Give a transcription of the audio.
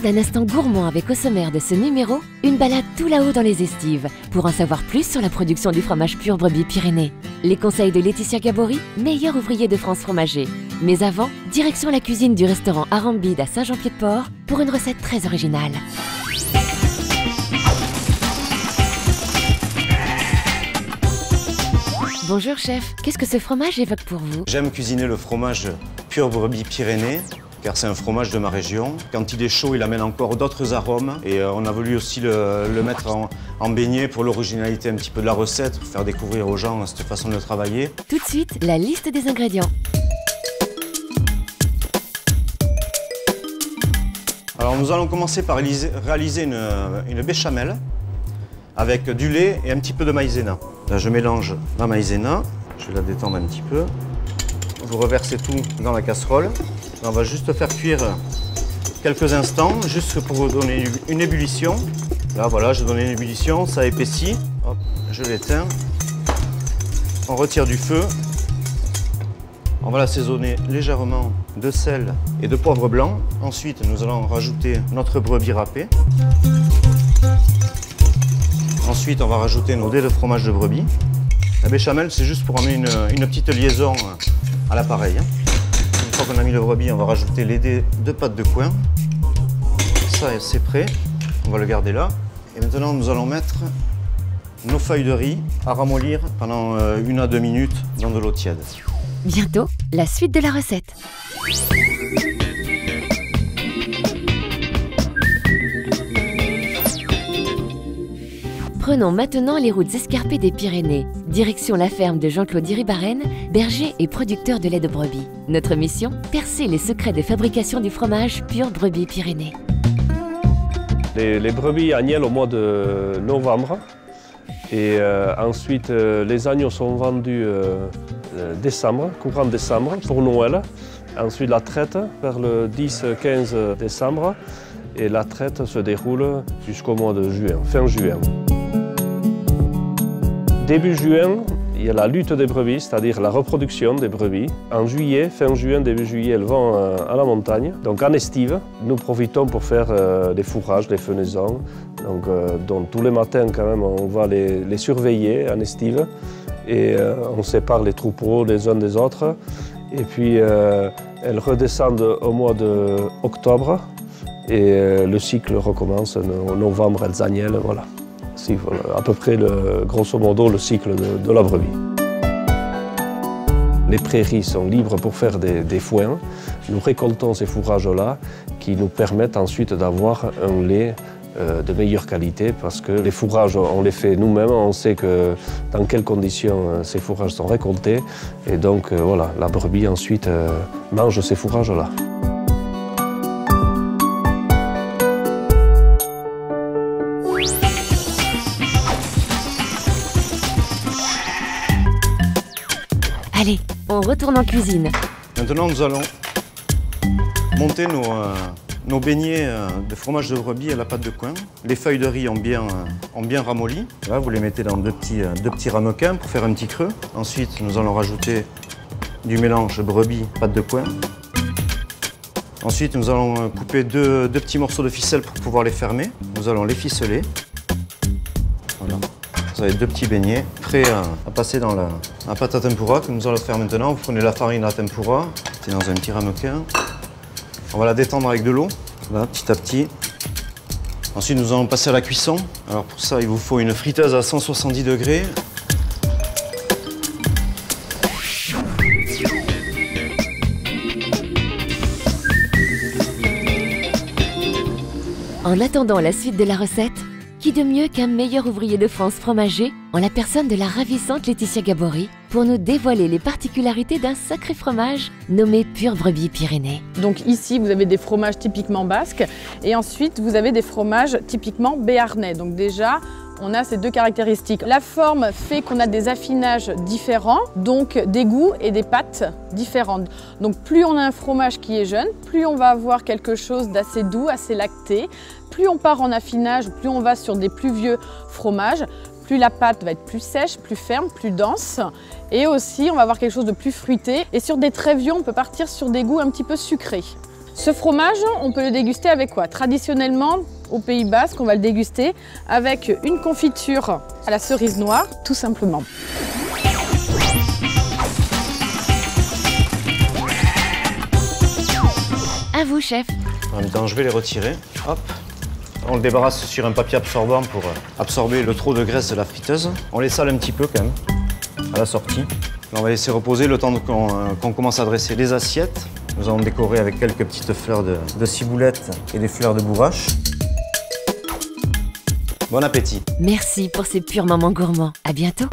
d'un instant gourmand avec au sommaire de ce numéro, une balade tout là-haut dans les estives pour en savoir plus sur la production du fromage pur brebis Pyrénées. Les conseils de Laetitia Gabory, meilleure ouvrier de France fromager. Mais avant, direction la cuisine du restaurant Arambide à Saint-Jean-Pied-de-Port pour une recette très originale. Bonjour chef, qu'est-ce que ce fromage évoque pour vous? J'aime cuisiner le fromage pur brebis Pyrénées, car c'est un fromage de ma région. Quand il est chaud, il amène encore d'autres arômes. Et on a voulu aussi le mettre en beignet pour l'originalité un petit peu de la recette, pour faire découvrir aux gens cette façon de travailler. Tout de suite, la liste des ingrédients. Alors nous allons commencer par réaliser une béchamel avec du lait et un petit peu de maïzena. Là, je mélange la maïzena, je vais la détendre un petit peu. Vous reversez tout dans la casserole. Là, on va juste faire cuire quelques instants, juste pour donner une ébullition. Là, voilà, je donne une ébullition, ça épaissit. Hop, je l'éteins. On retire du feu. On va l'assaisonner légèrement de sel et de poivre blanc. Ensuite, nous allons rajouter notre brebis râpée. Ensuite, on va rajouter nos dés de fromage de brebis. La béchamel, c'est juste pour amener une petite liaison à l'appareil. Une fois qu'on a mis le brebis, on va rajouter les dés de pâte de coin. Ça, c'est prêt. On va le garder là. Et maintenant, nous allons mettre nos feuilles de riz à ramollir pendant 1 à 2 minutes dans de l'eau tiède. Bientôt, la suite de la recette. Prenons maintenant les routes escarpées des Pyrénées. Direction la ferme de Jean-Claude Iribarren, berger et producteur de lait de brebis. Notre mission, percer les secrets de fabrication du fromage pur brebis Pyrénées. Les brebis agnellent au mois de novembre. Et ensuite, les agneaux sont vendus décembre, courant décembre, pour Noël. Ensuite, la traite vers le 10-15 décembre. Et la traite se déroule jusqu'au mois de juin, fin juin. Début juin, il y a la lutte des brebis, c'est-à-dire la reproduction des brebis. En juillet, fin juin, début juillet, elles vont à la montagne. Donc en estive, nous profitons pour faire des fourrages, des fenaisons. Donc tous les matins, quand même, on va les surveiller en estive. Et on sépare les troupeaux les uns des autres. Et puis elles redescendent au mois d'octobre. Et le cycle recommence en novembre, elles agnellent, voilà. C'est à peu près, grosso modo, le cycle de la brebis. Les prairies sont libres pour faire des foins. Nous récoltons ces fourrages-là qui nous permettent ensuite d'avoir un lait de meilleure qualité parce que les fourrages, on les fait nous-mêmes, on sait dans quelles conditions ces fourrages sont récoltés. Et donc, voilà, la brebis ensuite mange ces fourrages-là. Allez, on retourne en cuisine. Maintenant, nous allons monter nos beignets de fromage de brebis à la pâte de coin. Les feuilles de riz ont bien ramolli. Là, vous les mettez dans deux petits ramequins pour faire un petit creux. Ensuite, nous allons rajouter du mélange brebis pâte de coin. Ensuite, nous allons couper deux petits morceaux de ficelle pour pouvoir les fermer. Nous allons les ficeler. Voilà. Vous avez 2 petits beignets prêts à passer dans la pâte à tempura que nous allons faire maintenant. Vous prenez la farine à tempura, c'est dans un petit ramequin. On va la détendre avec de l'eau, là, petit à petit. Ensuite, nous allons passer à la cuisson. Alors pour ça, il vous faut une friteuse à 170 degrés. En attendant la suite de la recette, qui de mieux qu'un meilleur ouvrier de France fromager, en la personne de la ravissante Laetitia Gabory, pour nous dévoiler les particularités d'un sacré fromage nommé pur brebis Pyrénées. Donc ici, vous avez des fromages typiquement basques et ensuite, vous avez des fromages typiquement béarnais. Donc déjà, on a ces 2 caractéristiques. La forme fait qu'on a des affinages différents, donc des goûts et des pâtes différentes. Donc plus on a un fromage qui est jeune, plus on va avoir quelque chose d'assez doux, assez lacté. Plus on part en affinage, plus on va sur des plus vieux fromages, plus la pâte va être plus sèche, plus ferme, plus dense. Et aussi, on va avoir quelque chose de plus fruité. Et sur des très vieux, on peut partir sur des goûts un petit peu sucrés. Ce fromage, on peut le déguster avec quoi? Traditionnellement, au Pays Basque, on va le déguster avec une confiture à la cerise noire, tout simplement. À vous, chef. En même temps, je vais les retirer. Hop. On le débarrasse sur un papier absorbant pour absorber le trop de graisse de la friteuse. On les sale un petit peu quand même, à la sortie. Là, on va laisser reposer le temps qu'on commence à dresser les assiettes. Nous allons décorer avec quelques petites fleurs de ciboulette et des fleurs de bourrache. Bon appétit. Merci pour ces purs moments gourmands. À bientôt.